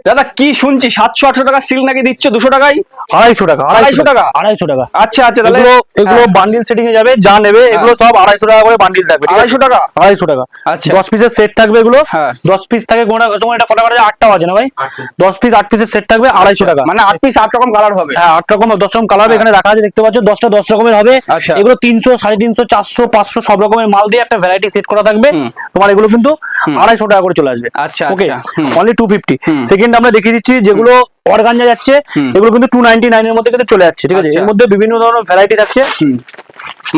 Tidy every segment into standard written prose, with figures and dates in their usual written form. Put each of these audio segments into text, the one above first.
দাদা কি শুনছি 700-800 টাকা সিল্ক নাকি দিচ্ছ 200 টাকায়? 250 টাকা, 250 টাকা, 250 টাকা। আচ্ছা আচ্ছা, তাহলে এগুলো বান্ডিল সেটিং এ যাবে, যা নেবে এগুলো সব 250 টাকা করে বান্ডিল থাকবে। 250 টাকা, 250 টাকা। আচ্ছা 10 পিসের সেট থাকবে এগুলো। হ্যাঁ 10 পিস থাকে কোনটা সময়, এটা কটা করে 8টা বাজে না ভাই? 10 পিস 8 পিসের সেট থাকবে 250 টাকা। মানে 8 পিস 8 রকম কালার হবে? হ্যাঁ 8 রকম 10 রকম কালার এখানে রাখা আছে, দেখতে পাচ্ছ। 10টা 10 রকমের হবে। আচ্ছা এগুলো 300, 350, 400, 500 সব রকমের মাল দিয়ে একটা ভ্যারাইটি সেট করা থাকবে। তোমার এগুলো কিন্তু 250 টাকা করে চলে আসবে। আচ্ছা ওকে, আচ্ছা, অনলি 250। সেকেন্ড আমরা দেখিয়ে দিচ্ছি যেগুলো অর্গানজা যাচ্ছে, এগুলো কিন্তু 299 এর মধ্যে কিন্তু চলে যাচ্ছে। ঠিক আছে, এর মধ্যে বিভিন্ন ধরনের ভ্যারাইটি থাকছে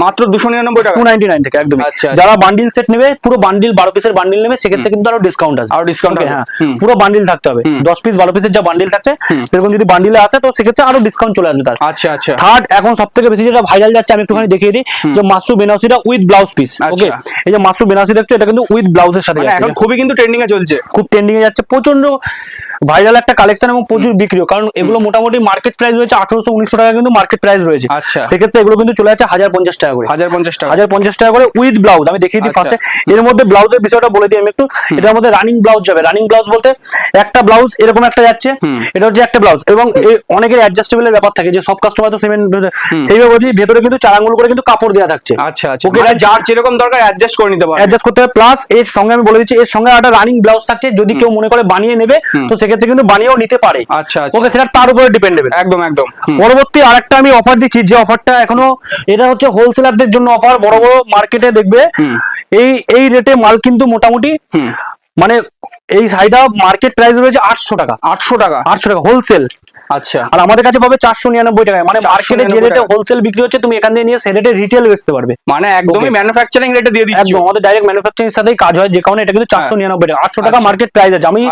মাত্র 299 টাকা, 299 থেকে একদম। যারা বান্ডিল সেট নেবে, পুরো বান্ডিল 12 পিসের বান্ডিল নেবে, সেক্ষেত্রে কিন্তু আরো ডিসকাউন্ট আছে। আর ডিসকাউন্ট, হ্যাঁ পুরো বান্ডিল থাকতে হবে। 10 পিস 12 পিসের যা বান্ডিল থাকছে সেরকম যদি বান্ডিলে আসে তো সেক্ষেত্রে আরো ডিসকাউন্ট চলে আসবে তার। আচ্ছা আচ্ছা। থার্ড এখন সবথেকে বেশি যেটা ভাইরাল যাচ্ছে, আমি একটুখানি দেখিয়ে দিই, যে মাসু বেনারসিটা উইথ ব্লাউজ পিস। ওকে, এই যে মাসু বেনারসি দেখছো, এটা কিন্তু উইথ ব্লাউজের সাথে যাচ্ছে। এখন খুবই কিন্তু ট্রেন্ডিং এ চলছে, খুব ট্রেন্ডিং এ যাচ্ছে, প্রচন্ড ভাইরাল একটা কালেকশন এবং প্রচুর বিক্রিও। কারণ এগুলো মোটামুটি মার্কেট প্রাইস রয়েছে 1800-1900 টাকা কিন্তু মার্কেট প্রাইস রয়েছে। আচ্ছা, সেক্ষেত্রে এগুলো কিন্তু চলে যাচ্ছে 1050 টাকা করে। 1050 টাকা, 1050 টাকা করে উইথ ব্লাউজ। আমি দেখিয়ে দিই ফার্স্টে। এর মধ্যে ব্লাউজের বিষয়টা বলে দিই আমি একটু। এটার মধ্যে রানিং ব্লাউজ যাবে। রানিং ব্লাউজ বলতে একটা ব্লাউজ এরকম একটা যাচ্ছে, এটা হচ্ছে একটা ব্লাউজ। এবং অনেকের অ্যাডজাস্টেবলের ব্যাপার থাকে, যে সব কাস্টমার তো সেইভাবে ভেতরে কিন্তু 4 আঙ্গুল করে কিন্তু কাপড় দেওয়া থাকছে। আচ্ছা আচ্ছা, মানে যার যেরকম দরকার অ্যাডজাস্ট করে নিতে পারবে, অ্যাডজাস্ট করতে হবে। প্লাস এর সঙ্গে আমি বলে দিচ্ছি, এর সঙ্গে একটা রানিং ব্লাউজ থাকছে, যদি কেউ মনে করে বানিয়ে নেবে তো সেক্ষেত্রে কিন্তু বানিয়েও নিতে পারে। আচ্ছা আচ্ছা, ওকে, সেটা তার উপরে ডিপেন্ডেবল। একদম একদম। পরবর্তী আরেকটা আমি অফার দিচ্ছি, যে অফারটা এখনো, এটা হচ্ছে হোলসেলারদের জন্য অফার। বড় বড় মার্কেটে দেখবে এই রেটে মাল কিন্তু মোটামুটি, মানে এই শাড়িটা মার্কেট প্রাইস রয়েছে 800 টাকা। 800 টাকা, 800 টাকা হোলসেল। আচ্ছা, আর আমাদের কাছে পাবে 499 টাকায়। মানে মার্কেটে যে রেটে হোলসেল বিক্রি হচ্ছে, তুমি এখান থেকে নিয়ে সে রেটে রিটেল বেচতে পারবে। মানে একদমই ম্যানুফ্যাকচারিং রেটে দিয়ে দিচ্ছি। একদম, আমাদের ডাইরেক্ট ম্যানুফ্যাকচারিং এর সাথেই কাজ হয়, যে কারণে এটা কিন্তু 499 টাকা। 800 টাকা মার্কেট প্রাইস আছে। আমি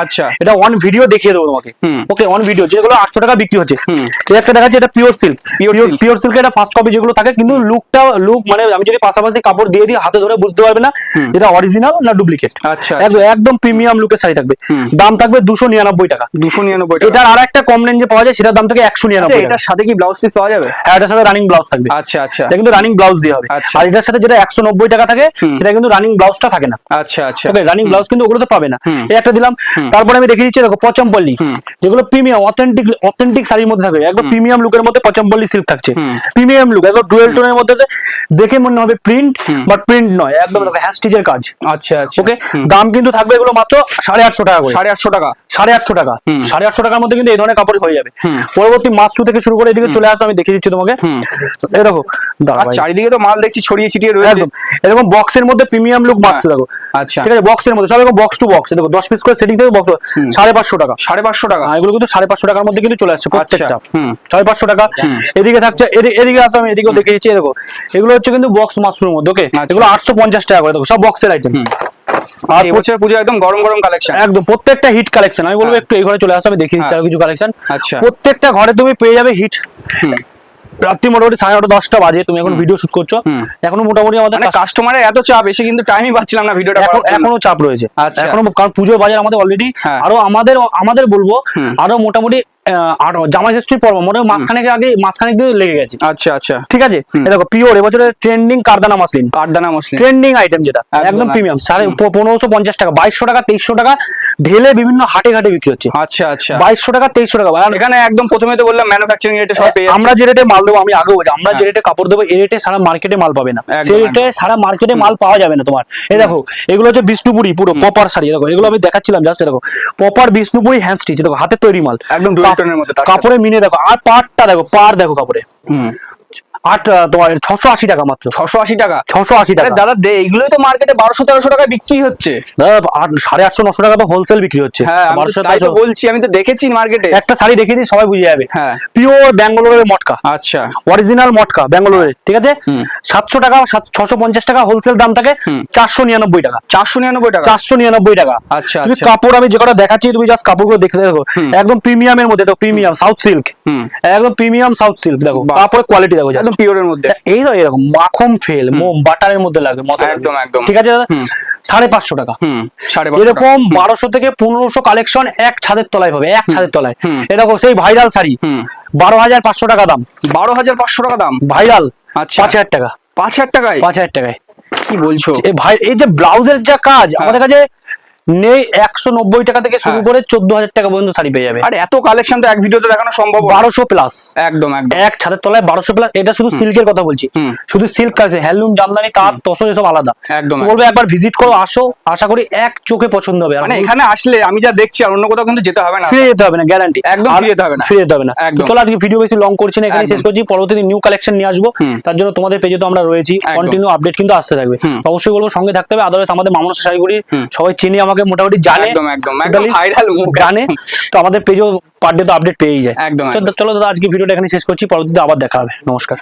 এটা অন ভিডিও দেখিয়ে দেবো তোমাকে। ওকে, অন ভিডিও যেগুলো 800 টাকা বিক্রি হচ্ছে। এই একটা দেখাচ্ছি, এটা পিওর সিল্ক। পিওর সিল্কের এটা ফার্স্ট কপি যেগুলো থাকে, কিন্তু লুক মানে আমি যদি পাশাপাশি কাপড় দিয়ে দিই, হাতে ধরে বুঝতে পারবে না এটা অরিজিনাল না ডুপ্লিকেট। আচ্ছা, একদম প্রিমিয়াম লুকের শাড়ি থাকবে। দাম থাকবে 299 টাকা। 299 টাকা। এটার আর একটা কম রেঞ্জে পাওয়া যায়, সেটার দাম থেকে 199 টাকা। এটার সাথে কি ব্লাউজ পিস পাওয়া যাবে? হ্যাঁ, এটার সাথে রানিং ব্লাউজ থাকবে। আচ্ছা আচ্ছা, এটা কিন্তু রানিং ব্লাউজ দিয়ে হবে। আর এটার সাথে যেটা 190 টাকা থাকে, সেটা কিন্তু রানিং ব্লাউজটা থাকে না। আচ্ছা আচ্ছা, ওকে, রানিং ব্লাউজ কিন্তু ওগুলোতে পাবে না। এই একটা দিলাম। তারপরে আমি দেখিয়ে দিচ্ছি, দেখো পচমপল্লী, যেগুলো প্রিমিয়াম অথেন্টিক শাড়ির মধ্যে থাকবে, একদম প্রিমিয়াম লুকের মধ্যে পচমপল্লী সিল্ক থাকছে। প্রিমিয়াম লুক, একদম ডুয়েল টোনের মধ্যে, দেখে মনে হবে প্রিন্ট, বাট প্রিন্ট নয়, একদম দেখো হ্যান্ড স্টিচের কাজ। আচ্ছা আচ্ছা, ওকে, দাম কিন্তু থাকবে এগুলো মাত্র 850 টাকা করে। 850 টাকা, 850 টাকা। 850 টাকার মধ্যে কিন্তু এই ধরনের কাপড় হয়ে যাবে। পরবর্তী মাসু থেকে শুরু করে এদিকে চলে আসো, আমি দেখিয়ে দিচ্ছি তোমাকে। এই দেখো, চারিদিকে তো মাল দেখছি ছড়িয়ে ছিটিয়ে রয়েছে। একদম এরকম বক্সের মধ্যে প্রিমিয়াম লুক মাসু দেখো। আচ্ছা, ঠিক আছে, বক্সের মধ্যে সব এরকম বক্স টু বক্স। দেখো 10 পিস করে সেটিং থেকে বক্স 550 টাকা। 550 টাকা, এগুলো কিন্তু 550 টাকার মধ্যে কিন্তু চলে আসছে প্রত্যেকটা। 550 টাকা। এদিকে থাকছে, এদিকে আসো, আমি এদিকেও দেখিয়েছি। দেখো এগুলো হচ্ছে কিন্তু বক্স মাসুর মধ্যে। ওকে, এগুলো 850 টাকা করে। দেখো সব বক্সের আইটেম। আর এবছর পুজো একদম গরম গরম কালেকশন, একদম প্রত্যেকটা হিট কালেকশন। আমি বলবো একটু এই ঘরে চলে আসো, আমি দেখিয়ে দিচ্ছি আরো কিছু কালেকশন। আচ্ছা, প্রত্যেকটা ঘরে তুমি পেয়ে যাবে হিট। রাত্রি মোটামুটি 9:30 10টা বাজে, তুমি এখন ভিডিও শুট করছো, এখনো মোটামুটি আমাদের কাস্টমারের এত চাপ এসে কিন্তু টাইমই পাচ্ছিলাম না ভিডিওটা করার জন্য। এখনো চাপ রয়েছে এখনো, কারণ পুজোর বাজার আমাদের অলরেডি। আরো আমাদের বলবো আরো মোটামুটি জামাই ষষ্ঠীর পর্ব মোটামুটি মাসখানেক দিয়ে লেগে গেছে। আচ্ছা আচ্ছা, ঠিক আছে। দেখো পিওর এবছরের ট্রেন্ডিং কারদানা মাসলিন ট্রেন্ডিং আইটেম, যেটা একদম প্রিমিয়াম। 1550 টাকা, 2200 টাকা, 2300 টাকা ঢেলে বিভিন্ন হাটে ঘাটে বিক্রি হচ্ছে। আচ্ছা আচ্ছা, 2200 টাকা, 2300 টাকা। এখানে একদম প্রথমে তো বললাম ম্যানুফ্যাকচারিং রেটে সব পেয়ে যাচ্ছে। আমরা যে রেটে মাল দেবো, আমি আগেও বলছি, আমরা যে রেটে কাপড় দেবো, এই রেটে সারা মার্কেটে মাল পাবে না। সেই রেটে সারা মার্কেটে মাল পাওয়া যাবে না তোমার। এই দেখো এগুলো হচ্ছে বিষ্ণুপুরি পুরো পপার শাড়ি। দেখো এগুলো আমি দেখাচ্ছিলাম জাস্ট। দেখো পপার বিষ্ণুপুরি হ্যান্ড স্টিচ, দেখো হাতে তৈরি মাল, একদম ডুয়েল টোনের মধ্যে। কাপড়ে মিনে দেখো, আর পাড়টা দেখো, পাড় দেখো কাপড়ে। তোমার 680 টাকা মাত্র। 680 টাকা, 680 টাকা। দাদা এগুলোই তো মার্কেটে 1200-1300 টাকায় বিক্রি হচ্ছে। দাদা 850-900 টাকা তো হোলসেল বিক্রি হচ্ছে। হ্যাঁ, তাই তো বলছি, আমি তো দেখেছি মার্কেটে। একটা শাড়ি দেখিয়ে দিই, সবাই বুঝে যাবে। হ্যাঁ, পিওর ব্যাঙ্গালোরের মটকা। আচ্ছা, অরিজিনাল মটকা ব্যাঙ্গালোরের। ঠিক আছে, 700 টাকা, 650 টাকা হোলসেল দাম থাকে। 499 টাকা, 499 টাকা, 499 টাকা। আচ্ছা, কাপড় আমি যে কটা দেখাচ্ছি, তুমি জাস্ট কাপড়গুলো দেখতে দেখো, একদম প্রিমিয়ামের মধ্যে। দেখো প্রিমিয়াম সাউথ সিল্ক, একদম প্রিমিয়াম সাউথ সিল্ক। দেখো কাপড়ের কোয়ালিটি দেখো, একদম পিওরের মধ্যে। এই তো এরকম মাখন ফেল বাটারের মধ্যে লাগবে, একদম একদম। ঠিক আছে দাদা, 550 টাকা। এরকম 1200 থেকে 1500 কালেকশন এক ছাদের তলায় পাবে, এক ছাদের তলায়। এরকম সেই ভাইরাল শাড়ি 12,500 টাকা দাম। 12,500 টাকা দাম ভাইরাল। আচ্ছা, 5000 টাকা, 5000 টাকায়, 5000 টাকায়। কি বলছো? ভাই এই যে ব্লাউজের যা কাজ আমাদের কাছে, নেই 190 টাকা থেকে শুরু করে 14,000 টাকা পর্যন্ত শাড়ি পেয়ে যাবে। আর এত কালেকশন তো এক ভিডিওতে দেখানো সম্ভব 1200 প্লাস, একদম একদম এক ছাদের তলায় 1200 প্লাস। এটা শুধু সিল্কের কথা বলছি, শুধু সিল্ক আছে, হ্যান্ডলুম, জামদানি, তাঁত, তসর এসব আলাদা। একদম বলবো একবার ভিজিট করো, আসো, আশা করি এক চোখে পছন্দ হবে। মানে এখানে আসলে আমি যা দেখছি আর অন্য কোথাও কিন্তু যেতে হবে না, ফিরে যেতে হবে না, গ্যারান্টি একদম ফিরে যেতে হবে না, ফিরে যেতে হবে না। একদম। চলো আজকে ভিডিও বেশি লং করছি না, এখানে শেষ করছি। পরবর্তী নিউ কালেকশন নিয়ে আসবো, তার জন্য তোমাদের পেজে তো আমরা রয়েছি, কন্টিনিউ আপডেট কিন্তু আসতে থাকবে। অবশ্যই বলবো সঙ্গে থাকতে হবে। আদারওয়াইজ আমাদের মামুন শাড়িগুড়ি সবাই চিনি, আমাকে মোটামুটি জানে, একদম একদম একদম ভাইরাল মুখ জানে, তো আমাদের পেজেও পার ডে তো আপডেট পেয়েই যায়। একদম। চলো দাদা আজকে ভিডিওটা এখানে শেষ করছি, পরবর্তীতে আবার দেখা হবে। নমস্কার।